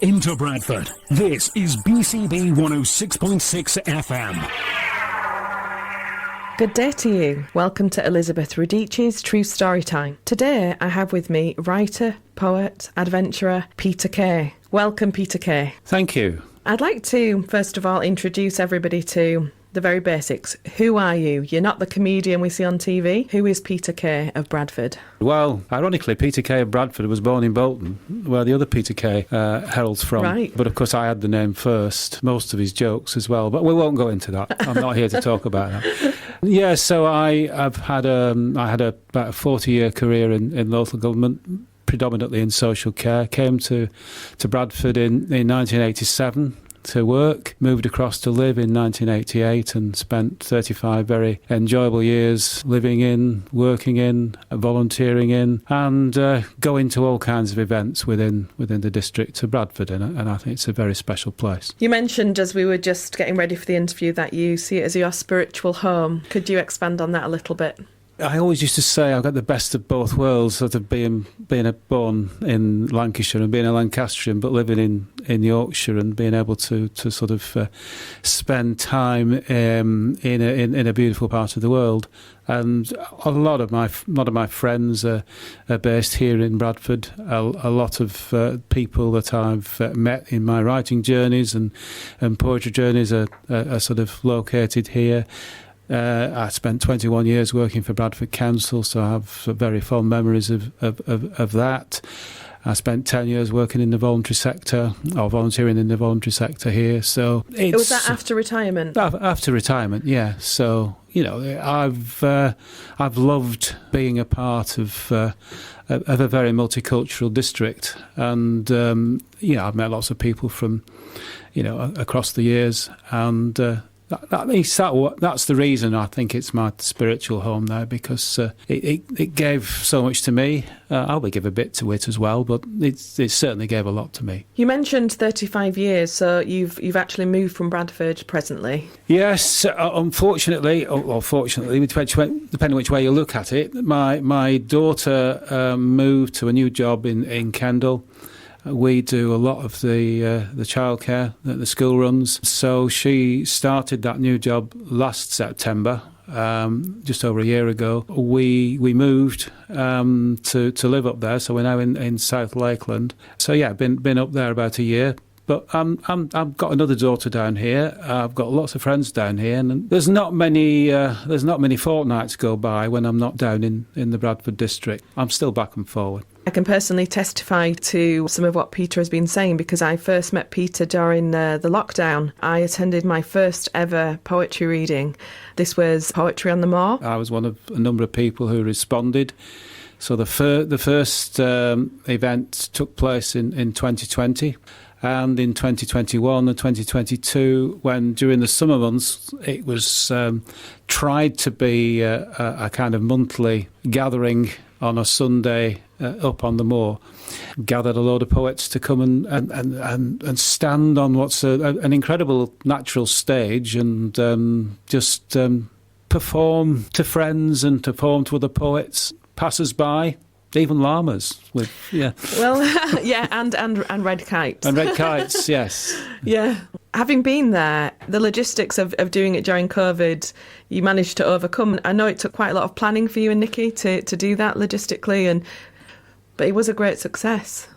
into Bradford. This is BCB 106.6 FM. Good day to you. Welcome to Elizabeth Radice's True Story Time. Today I have with me writer, poet, adventurer Peter Kay. Welcome, Peter Kay. Thank you. I'd like to, first of all, introduce everybody to the very basics. Who are you? You're not the comedian we see on TV. Who is Peter Kay of Bradford? Well, ironically, Peter Kay of Bradford was born in Bolton, where the other Peter Kay heralds from. Right. But of course, I had the name first, most of his jokes as well. But we won't go into that. I'm not here to talk about that. Yeah, so I had about a 40-year career in local government, predominantly in social care. Came to Bradford in 1987. To work, moved across to live in 1988 and spent 35 very enjoyable years living in, working in, volunteering in, and going to all kinds of events within the district of Bradford, and I think it's a very special place. You mentioned as we were just getting ready for the interview that you see it as your spiritual home. Could you expand on that a little bit? I always used to say I've got the best of both worlds, sort of being born in Lancashire and being a Lancastrian, but living in Yorkshire and being able to sort of spend time in a beautiful part of the world. And a lot of my friends are based here in Bradford. A lot of people that I've met in my writing journeys and poetry journeys are sort of located here. I spent 21 years working for Bradford Council, so I have very fond memories of that. I spent 10 years working in the voluntary sector, or volunteering in the voluntary sector here. So was that after retirement? After retirement, yeah. So I've loved being a part of a very multicultural district, and I've met lots of people from across the years, and. That's the reason I think it's my spiritual home there, because it gave so much to me. I'll give a bit to it as well, but it certainly gave a lot to me. You mentioned 35 years, so you've actually moved from Bradford presently. Yes, unfortunately, or fortunately, depending which way you look at it, my daughter moved to a new job in Kendal. We do a lot of the childcare that the school runs. So she started that new job last September, just over a year ago. We moved to live up there, so we're now in South Lakeland. So yeah, been up there about a year. But I've got another daughter down here. I've got lots of friends down here, and there's not many fortnights go by when I'm not down in the Bradford district. I'm still back and forward. I can personally testify to some of what Peter has been saying, because I first met Peter during the lockdown. I attended my first ever poetry reading. This was Poetry on the Moor. I was one of a number of people who responded. So the first event took place in 2020. And in 2021 and 2022, when during the summer months it was tried to be a kind of monthly gathering on a Sunday up on the moor, gathered a load of poets to come and stand on what's an incredible natural stage and just perform to friends and perform to other poets, passers-by. Even llamas with, yeah. Well, yeah, and red kites. And red kites, yes. Yeah. Having been there, the logistics of doing it during COVID, you managed to overcome. I know it took quite a lot of planning for you and Nikki to do that logistically, but it was a great success.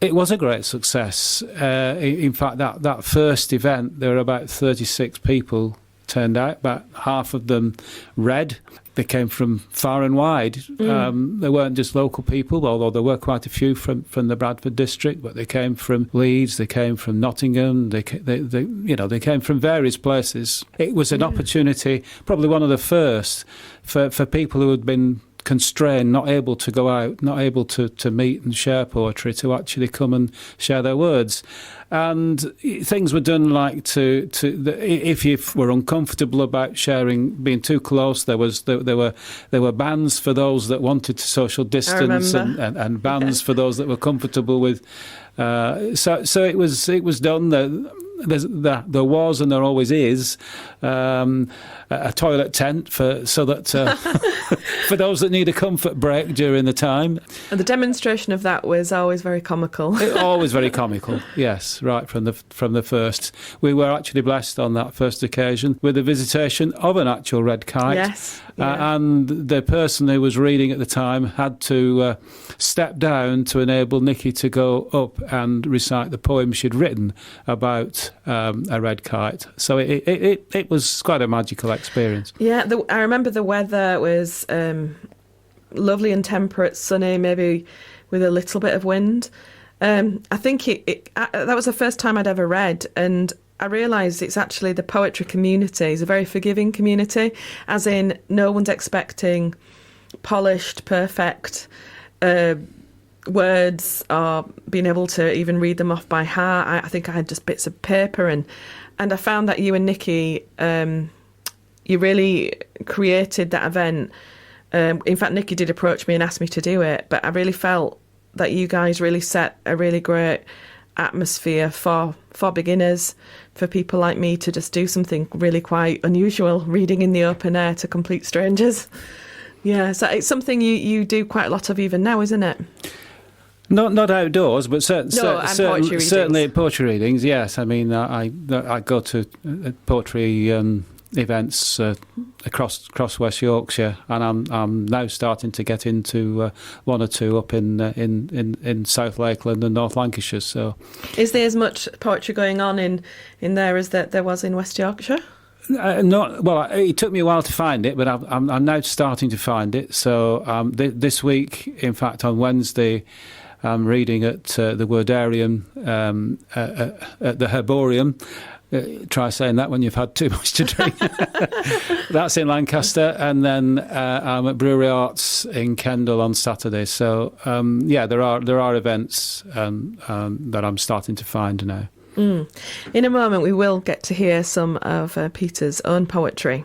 It was a great success. In fact, that first event, there were about 36 people turned out, about half of them read. They came from far and wide. They weren't just local people, although there were quite a few from the Bradford district, but they came from Leeds, they came from Nottingham, they came from various places. It was an opportunity, probably one of the first, for people who had been constrained, not able to go out, not able to meet and share poetry, to actually come and share their words. And things were done like if you were uncomfortable about sharing, being too close, there were bans for those that wanted to social distance and bans for those that were comfortable with. So it was done. There was and there always is a toilet tent so that for those that need a comfort break during the time. And the demonstration of that was always very comical. Always very comical, yes, right from the first. We were actually blessed on that first occasion with the visitation of an actual red kite. Yes. Yeah. And the person who was reading at the time had to step down to enable Nikki to go up and recite the poem she'd written about a red kite. So it was quite a magical experience. Yeah, I remember the weather was lovely and temperate, sunny, maybe with a little bit of wind. I think that was the first time I'd ever read, and I realised it's actually the poetry community is a very forgiving community, as in no one's expecting polished, perfect words or being able to even read them off by heart. I think I had just bits of paper, and I found that you and Nikki, you really created that event. In fact, Nikki did approach me and ask me to do it, but I really felt that you guys really set a really great atmosphere for beginners, for people like me to just do something really quite unusual, reading in the open air to complete strangers. Yeah, so it's something you do quite a lot of even now, isn't it? Not outdoors, but certainly poetry readings. Yes, I mean I go to poetry events across West Yorkshire, and I'm now starting to get into one or two up in South Lakeland and North Lancashire. So, is there as much poetry going on in there as there was in West Yorkshire? Not well. It took me a while to find it, but I'm now starting to find it. So this week, in fact, on Wednesday, I'm reading at the Wordarium at the Herborium. Try saying that when you've had too much to drink. That's in Lancaster, and then I'm at Brewery Arts in Kendal on Saturday. So there are events that I'm starting to find now. In a moment, we will get to hear some of Peter's own poetry.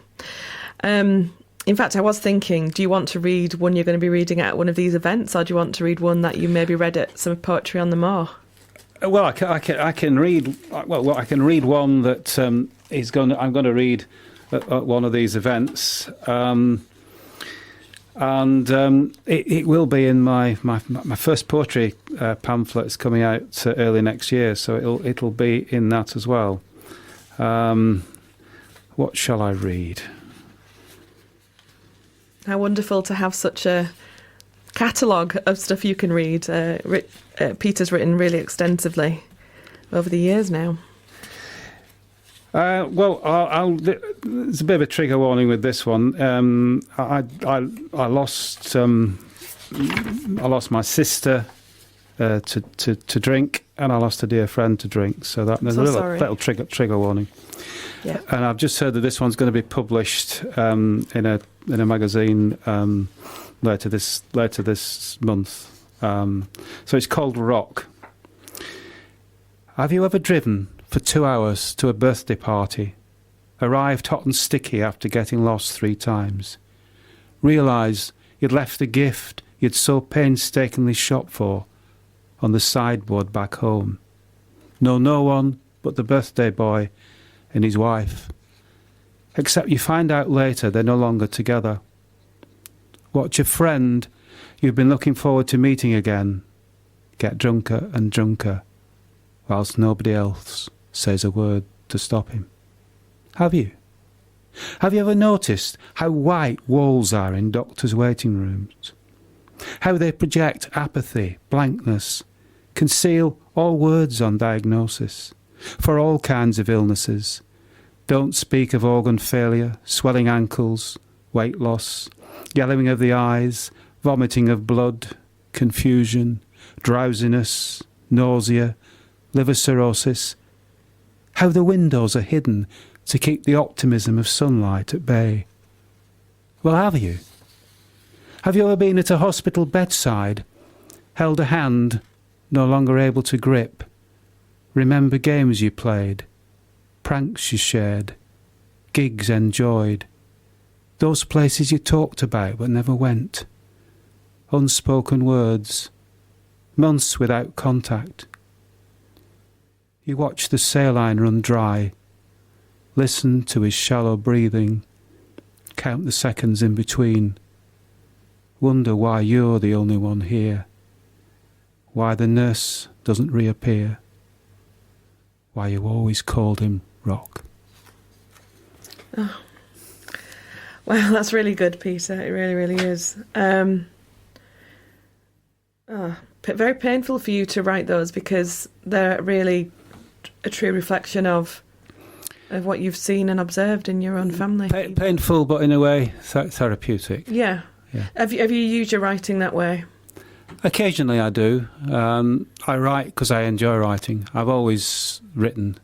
In fact, I was thinking, do you want to read one you're going to be reading at one of these events, or do you want to read one that you maybe read at some Poetry on the Moor? Well, I can read. Well, I can read one that I'm going to read at one of these events, and it will be in my first poetry pamphlet is coming out early next year, so it'll be in that as well. What shall I read? How wonderful to have such a catalogue of stuff you can read. Peter's written really extensively over the years now. There's a bit of a trigger warning with this one. I lost my sister to drink, and I lost a dear friend to drink. So there's a little trigger warning. Yeah. And I've just heard that this one's going to be published in a magazine later this month. So it's called Rock. Have you ever driven for 2 hours to a birthday party, arrived hot and sticky after getting lost 3 times, realised you'd left the gift you'd so painstakingly shopped for on the sideboard back home? Know no one but the birthday boy and his wife, except you find out later they're no longer together. Watch a friend you've been looking forward to meeting again get drunker and drunker, whilst nobody else says a word to stop him. Have you? Have you ever noticed how white walls are in doctors' waiting rooms? How they project apathy, blankness, conceal all words on diagnosis, for all kinds of illnesses. Don't speak of organ failure, swelling ankles, weight loss, yellowing of the eyes, vomiting of blood, confusion, drowsiness, nausea, liver cirrhosis. How the windows are hidden to keep the optimism of sunlight at bay. Well, have you? Have you ever been at a hospital bedside, held a hand, no longer able to grip? Remember games you played, pranks you shared, gigs enjoyed, those places you talked about but never went, unspoken words, months without contact. You watch the saline run dry, listen to his shallow breathing, count the seconds in between, wonder why you're the only one here, why the nurse doesn't reappear, why you always called him Rock. Oh. Wow, that's really good, Peter. It really, really is. Very painful for you to write those, because they're really a true reflection of what you've seen and observed in your own family. Painful, but in a way therapeutic. Yeah. Have you used your writing that way? Occasionally I do. I write because I enjoy writing. I've always written.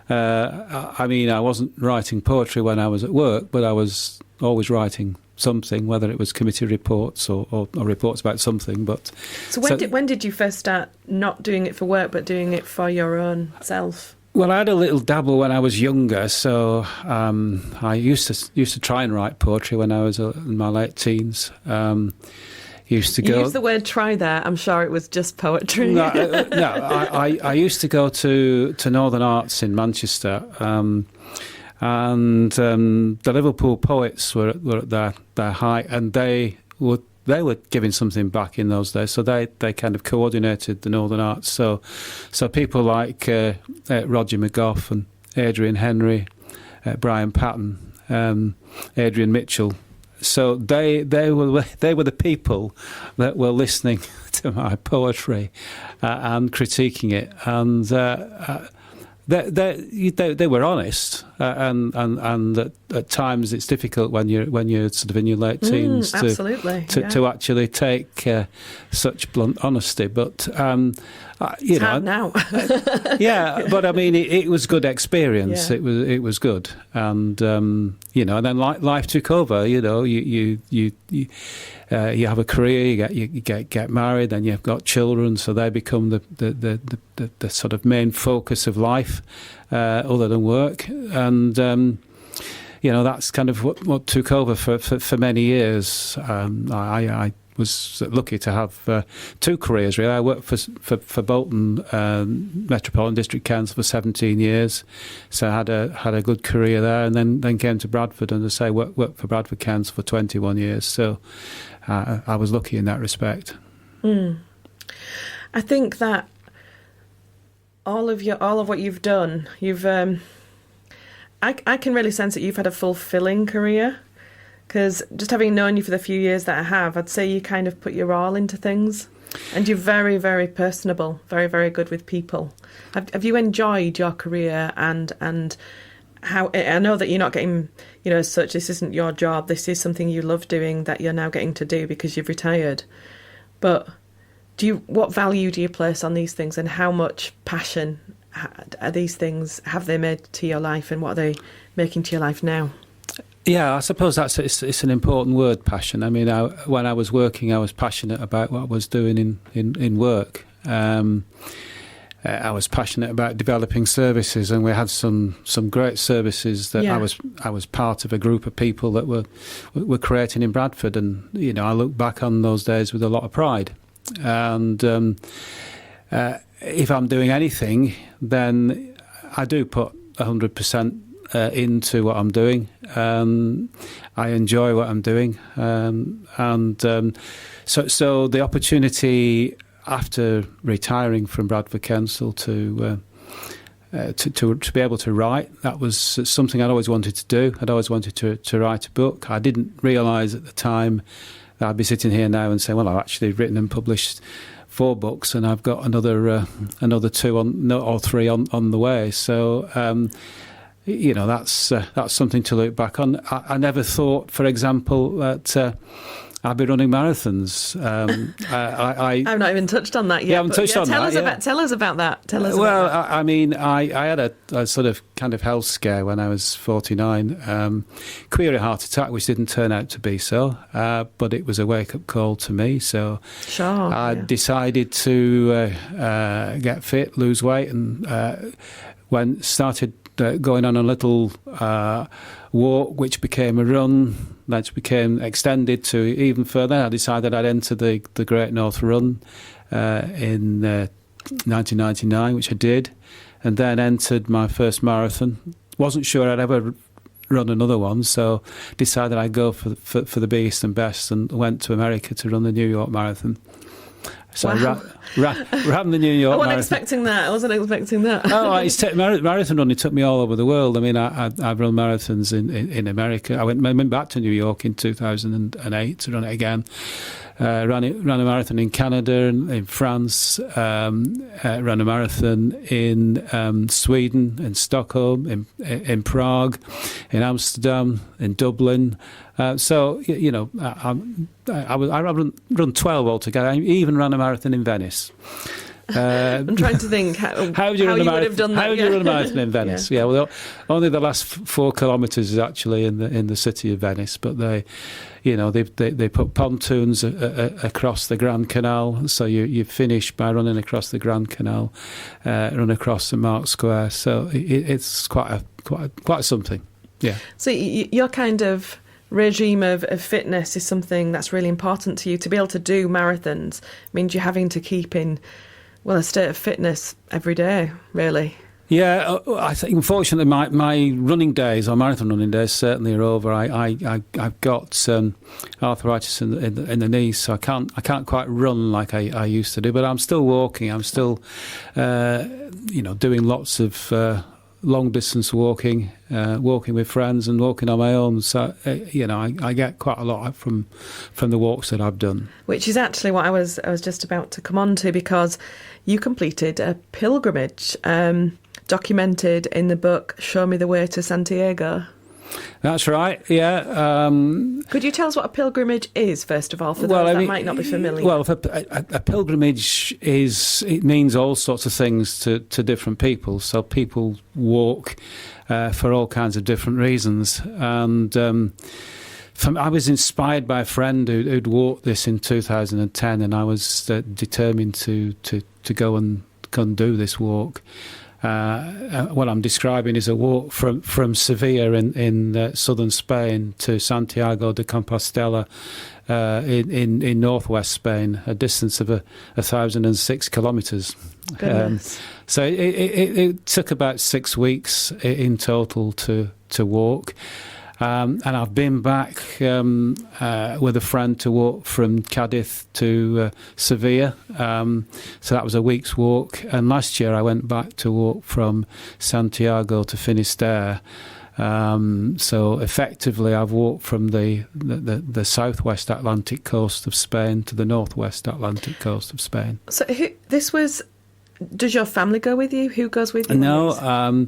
I wasn't writing poetry when I was at work, but I was always writing something, whether it was committee reports or reports about something. But so when did you first start not doing it for work but doing it for your own self? Well, I had a little dabble when I was younger, so I used to try and write poetry when I was in my late teens. You used the word "try" there. I'm sure it was just poetry. No, I used to go to Northern Arts in Manchester, and the Liverpool poets were at their height, and they were giving something back in those days. So they kind of coordinated the Northern Arts. So people like Roger McGough and Adrian Henry, Brian Patton, Adrian Mitchell. So they were the people that were listening to my poetry and critiquing it, and they were honest, and at times it's difficult when you're sort of in your late teens to actually take such blunt honesty. But it's hard now. Yeah, but I mean it was good experience. Yeah. It was good, and and then life took over. You have a career, you get married, and you've got children, so they become the sort of main focus of life, other than work, and that's kind of what took over for many years. I was lucky to have two careers, really. I worked for Bolton Metropolitan District Council for 17 years, so I had a good career there, and then came to Bradford, and as I say, worked for Bradford Council for 21 years. So I was lucky in that respect. I think that all of what you've done, I can really sense that you've had a fulfilling career. Because just having known you for the few years that I have, I'd say you kind of put your all into things. And you're very, very personable, very, very good with people. Have you enjoyed your career and how... I know that you're not getting, as such, this isn't your job. This is something you love doing that you're now getting to do because you've retired. But what value do you place on these things, and how much passion are these things, have they made to your life, and what are they making to your life now? Yeah, I suppose it's an important word, passion. I mean, when I was working, I was passionate about what I was doing in work. I was passionate about developing services, and we had some great services that I was part of a group of people that were creating in Bradford, and I look back on those days with a lot of pride. And if I'm doing anything, then I do put 100%. Into what I'm doing. I enjoy what I'm doing, so the opportunity after retiring from Bradford Council to be able to write, that was something I'd always wanted to do. I'd always wanted to write a book. I didn't realise at the time that I'd be sitting here now and saying, well, I've actually written and published 4 books, and I've got another 2 or 3 on the way. So that's something to look back on. I never thought, for example, that I'd be running marathons. I've not even touched on that yet. Yeah, I haven't touched on that. Tell us about that. I mean, I had a sort of kind of health scare when I was 49. Query heart attack, which didn't turn out to be so, but it was a wake-up call to me. So I decided to get fit, lose weight, and started going on a little walk, which became a run, that became extended to even further. I decided I'd enter the Great North Run in 1999, which I did, and then entered my first marathon. Wasn't sure I'd ever run another one, so decided I'd go for the biggest and best, and went to America to run the New York Marathon. So wow. ran the New York I wasn't Marathon. expecting that. Marathon running took me all over the world. I mean, I've run marathons in America. I went back to New York in 2008 to run it again. Ran a marathon in Canada, in France. Ran a marathon in Sweden, in Stockholm, in Prague, in Amsterdam, in Dublin. So you know, I run 12 altogether. I even ran a marathon in Venice. I'm trying to think how would you have done that. How would you run a marathon in Venice? Yeah, well, only the last 4 kilometres is actually in the city of Venice, but they put pontoons across the Grand Canal, so you finish by running across the Grand Canal, run across St Mark's Square. So it's quite something. Yeah. So your kind of regime of fitness is something that's really important to you. To be able to do marathons means you're having to keep in a state of fitness every day, really. Yeah, I think unfortunately my running days, or marathon running days, certainly are over. I've got arthritis in the knees, so I can't quite run like I used to do. But I'm still walking. I'm still doing lots of long distance walking, walking with friends, and walking on my own. So I get quite a lot from the walks that I've done. Which is actually what I was just about to come on to, because you completed a pilgrimage, documented in the book Show Me the Way to Santiago. That's right, yeah. Could you tell us what a pilgrimage is, first of all, for those that might not be familiar? Well, a pilgrimage it means all sorts of things to different people. So people walk for all kinds of different reasons. And I was inspired by a friend who'd walked this in 2010, and I was determined to go and do this walk. What I'm describing is a walk from Sevilla in southern Spain to Santiago de Compostela in northwest Spain, a distance of 1,006 kilometres. So it took about 6 weeks in total to walk. And I've been back with a friend to walk from Cadiz to Sevilla. So that was a week's walk. And last year I went back to walk from Santiago to Finisterre. So effectively I've walked from the southwest Atlantic coast of Spain to the northwest Atlantic coast of Spain. So does your family go with you? Who goes with you? No,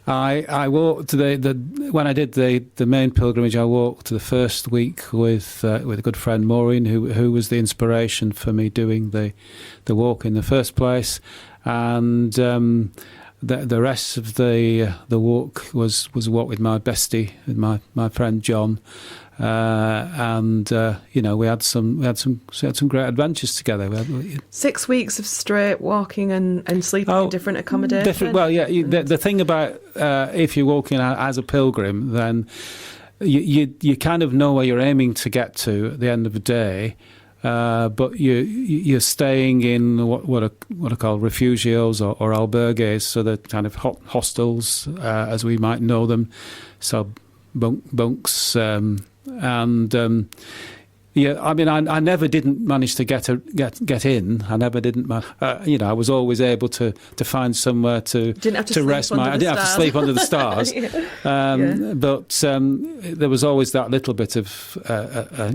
I walked when I did the main pilgrimage. I walked the first week with a good friend Maureen, who was the inspiration for me doing the walk in the first place, and the rest of the walk was a walk with my bestie, with my friend John. We had some great adventures together. 6 weeks of straight walking and sleeping in different accommodations. The thing about if you're walking as a pilgrim, then you kind of know where you're aiming to get to at the end of the day. But you're staying in what are called refugios or albergues, so they're kind of hostels as we might know them. So bunks. I never didn't manage to get in. I never didn't. I was always able to find somewhere to rest my. I didn't have to sleep under the stars. But there was always that little bit of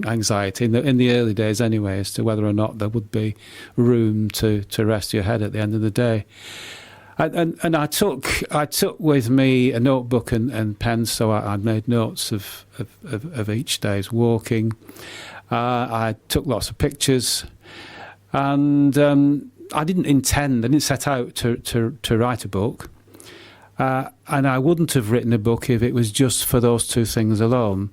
anxiety in the early days, anyway, as to whether or not there would be room to rest your head at the end of the day. And I took with me a notebook and pen, so I made notes of each day's walking. I took lots of pictures, and I didn't set out to write a book, and I wouldn't have written a book if it was just for those two things alone,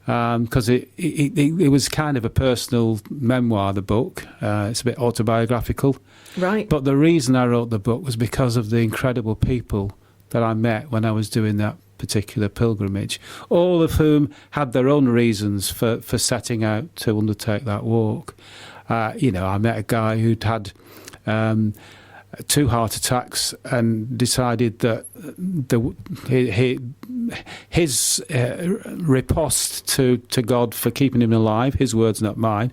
because it was kind of a personal memoir, the book. It's a bit autobiographical. Right. But the reason I wrote the book was because of the incredible people that I met when I was doing that particular pilgrimage, all of whom had their own reasons for setting out to undertake that walk. I met a guy who'd had 2 heart attacks and decided that his riposte to God for keeping him alive, his words, not mine,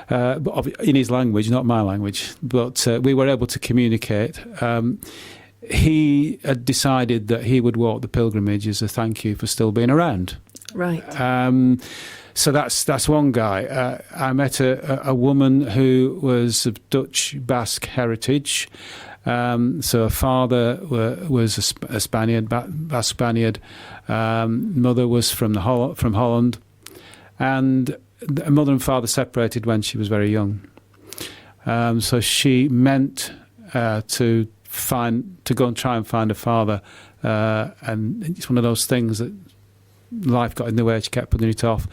but in his language, not my language, but we were able to communicate. He had decided that he would walk the pilgrimage as a thank you for still being around. Right. So that's one guy. I met a woman who was of Dutch Basque heritage. So her father was a Spaniard, Basque Spaniard. Mother was from Holland, and mother and father separated when she was very young. So she meant to go and try and find her father, and it's one of those things that life got in the way. She kept putting it off.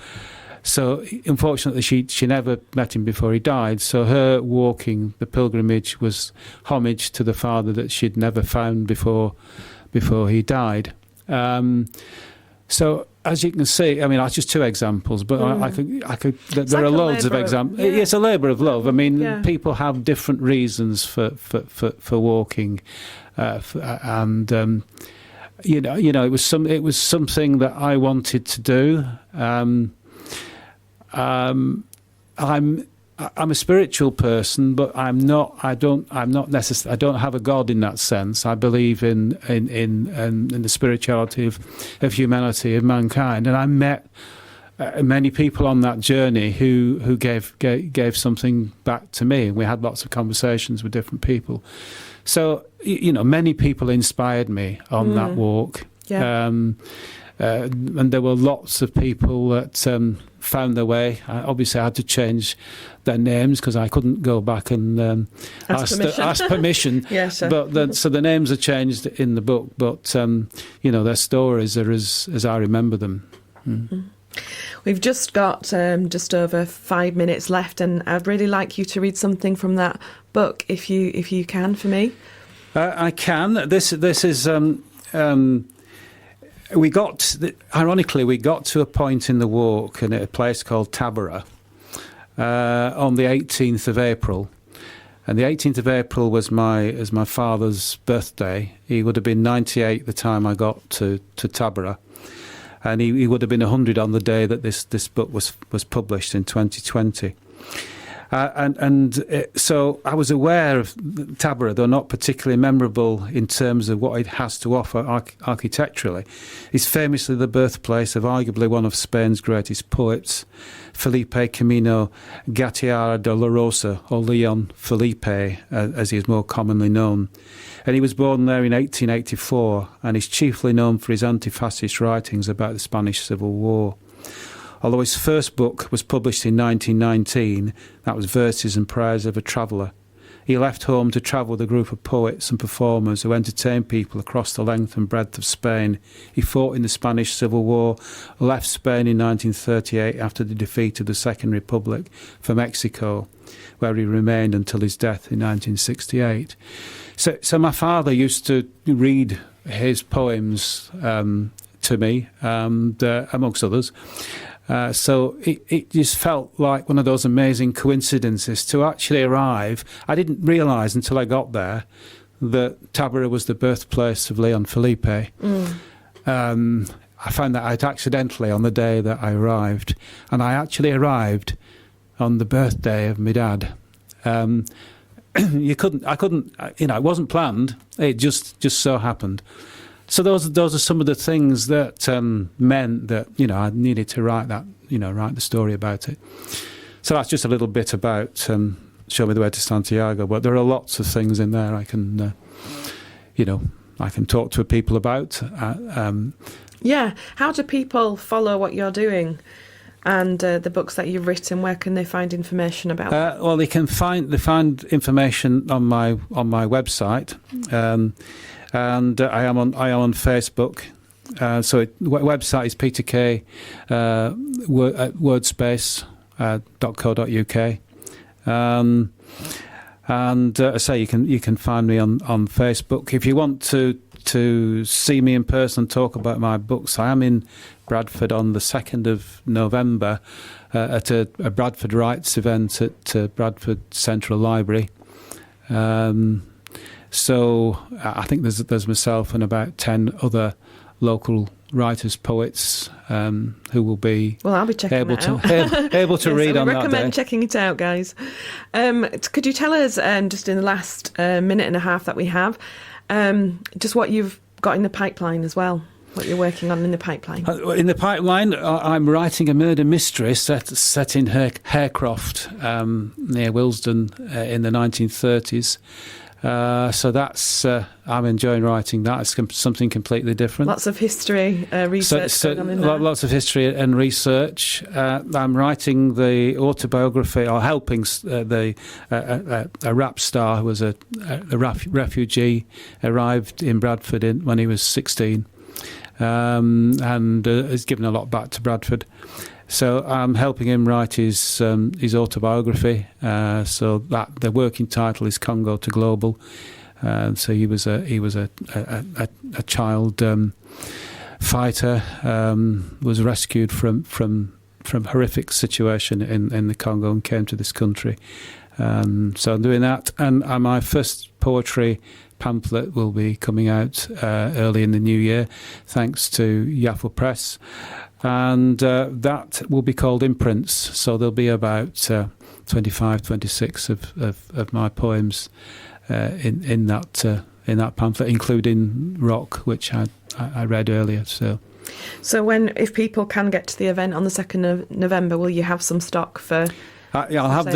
So unfortunately, she never met him before he died. So her walking the pilgrimage was homage to the father that she'd never found before he died. So as you can see, I mean, that's just two examples, but I could. There are loads of examples. Yeah. It's a labour of love. I mean, people have different reasons for walking, and it was something that I wanted to do. I'm a spiritual person, but I'm not necessarily. I don't have a God in that sense. I believe in the spirituality of humanity, of mankind, and I met many people on that journey who gave something back to me. We had lots of conversations with different people. So many people inspired me on that walk. Yeah. And there were lots of people that found their way. Obviously, I had to change their names because I couldn't go back and ask permission. Yeah, sure. But so the names are changed in the book, but their stories are as I remember them. Mm. We've just got just over 5 minutes left, and I'd really like you to read something from that book, if you can, for me. I can. This is. Ironically, we got to a point in the walk at a place called Taberah on the 18th of April. And the 18th of April was my father's birthday. He would have been 98 the time I got to Taberah. And he would have been 100 on the day that this book was published in 2020. So I was aware of Taberah, though not particularly memorable in terms of what it has to offer architecturally. It's famously the birthplace of arguably one of Spain's greatest poets, Felipe Camino Gattiara de la Rosa, or Leon Felipe, as he is more commonly known. And he was born there in 1884 and is chiefly known for his anti-fascist writings about the Spanish Civil War. Although his first book was published in 1919, that was Verses and Prayers of a Traveller. He left home to travel with a group of poets and performers who entertained people across the length and breadth of Spain. He fought in the Spanish Civil War, left Spain in 1938 after the defeat of the Second Republic for Mexico, where he remained until his death in 1968. So my father used to read his poems to me, amongst others. So it just felt like one of those amazing coincidences to actually arrive. I didn't realise until I got there that Taberah was the birthplace of Leon Felipe. I found that out accidentally on the day that I arrived, and I actually arrived on the birthday of my dad. I couldn't, it wasn't planned. It just so happened. So those are some of the things that meant that I needed to write the story about it. So that's just a little bit about Show Me the Way to Santiago. But there are lots of things in there I can talk to people about. How do people follow what you're doing and the books that you've written? Where can they find information about? Well, they find information on my website. And I am on Facebook. So website is Peter K. wordspace.co.uk. And I say you can find me on Facebook. If you want to see me in person, talk about my books, I am in Bradford on the 2nd of November at a Bradford Rights event at Bradford Central Library. So I think there's myself and about 10 other local writers, poets who will be Well, I'll be checking able it out. to able to Yes, read I on would that day. recommend checking it out, guys. Could you tell us, just in the last minute and a half that we have, just what you've got in the pipeline as well, what you're working on in the pipeline? In the pipeline, I'm writing a murder mystery set in Harecroft, near Willesden, in the 1930s. So that's I'm enjoying writing that. It's something completely different. Lots of history research going on in there. Lots of history and research. I'm writing the autobiography, or helping a rap star who was a refugee, arrived in Bradford when he was 16, and has given a lot back to Bradford. So I'm helping him write his autobiography. So that the working title is Congo to Global. So he was a child fighter, was rescued from horrific situation in the Congo and came to this country. So I'm doing that, and my first poetry pamphlet will be coming out early in the new year, thanks to Yaffle Press. And that will be called Imprints. So there'll be about 25, 26 of my poems in that pamphlet, including Rock, which I read earlier. So if people can get to the event on the 2nd of November, will you have some stock for? I'll have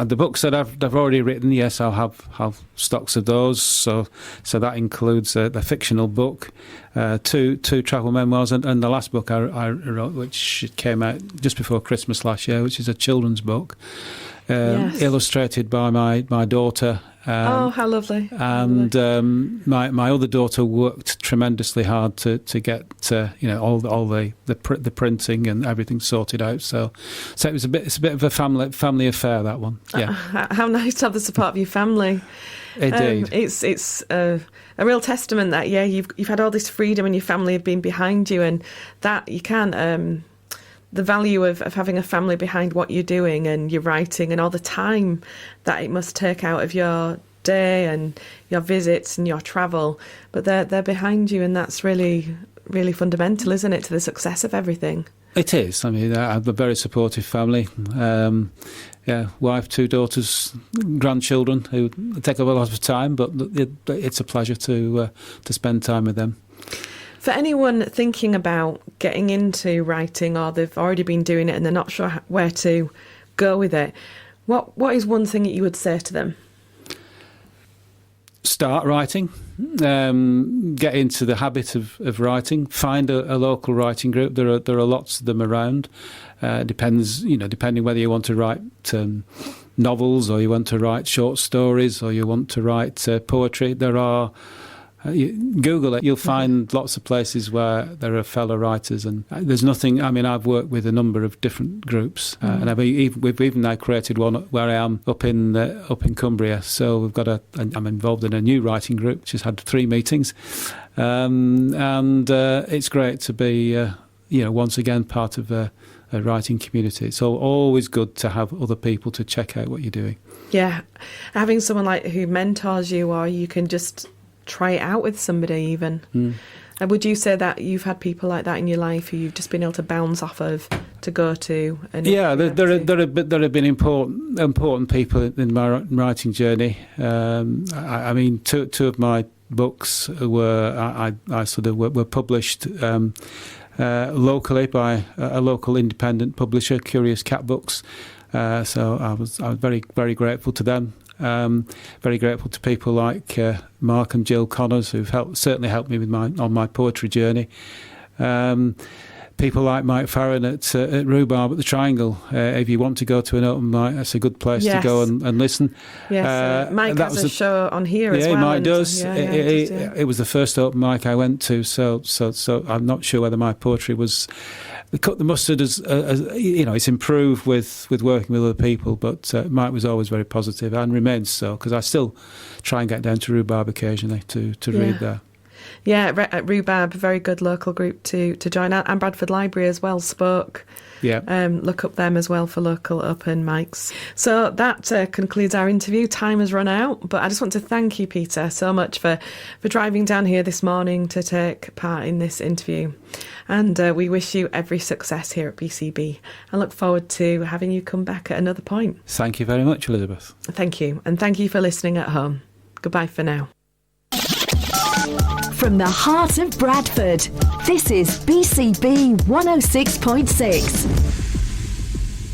the books that I've already written. Yes, I'll have stocks of those. So that includes the fictional book, two travel memoirs, and the last book I wrote, which came out just before Christmas last year, which is a children's book, illustrated by my daughter. Oh, how lovely! And my other daughter worked tremendously hard to get all the printing and everything sorted out. So it's a bit of a family affair, that one. Yeah. How nice to have the support of your family. Indeed. It's a real testament that you've had all this freedom and your family have been behind you, and that you can't. The value of having a family behind what you're doing and your writing and all the time that it must take out of your day and your visits and your travel, but they're behind you, and that's really, really fundamental, isn't it, to the success of everything? It is. I mean, I have a very supportive family. Wife, 2 daughters, grandchildren who take up a lot of time, but it's a pleasure to spend time with them. For anyone thinking about getting into writing, or they've already been doing it and they're not sure where to go with it, what is one thing that you would say to them? Start writing, get into the habit of writing, find a local writing group. There are lots of them around. Depending whether you want to write novels, or you want to write short stories, or you want to write poetry. There are Google it, you'll find lots of places where there are fellow writers, and there's nothing. I mean, I've worked with a number of different groups, and we've even now created one where I am up in Cumbria. So we've got I'm involved in a new writing group which has had 3 meetings, and it's great to be once again part of a writing community. It's always good to have other people to check out what you're doing. Yeah, having someone who mentors you, or you can just try it out with somebody even. And would you say that you've had people like that in your life who you've just been able to bounce off of to go to? There have been important people in my writing journey. I mean, two of my books were published locally by a local independent publisher, Curious Cat Books. So I was very, very grateful to them. Very grateful to people like Mark and Jill Connors, who've certainly helped me on my poetry journey. People like Mike Farron at Rhubarb at the Triangle. If you want to go to an open mic, that's a good place to go and listen. Yes, Mike has a show on here as well. Yeah, Mike does. It was the first open mic I went to, so I'm not sure whether my poetry was cut the mustard as it's improved with working with other people, but Mike was always very positive and remains so, because I still try and get down to Rhubarb occasionally to read there. Yeah, at Rhubarb, a very good local group to join out. And Bradford Library as well, Spoke. Yeah. Look up them as well for local open mics. So that concludes our interview. Time has run out, but I just want to thank you, Peter, so much for driving down here this morning to take part in this interview. And we wish you every success here at BCB and look forward to having you come back at another point. Thank you very much, Elizabeth. Thank you. And thank you for listening at home. Goodbye for now. From the heart of Bradford, this is BCB 106.6.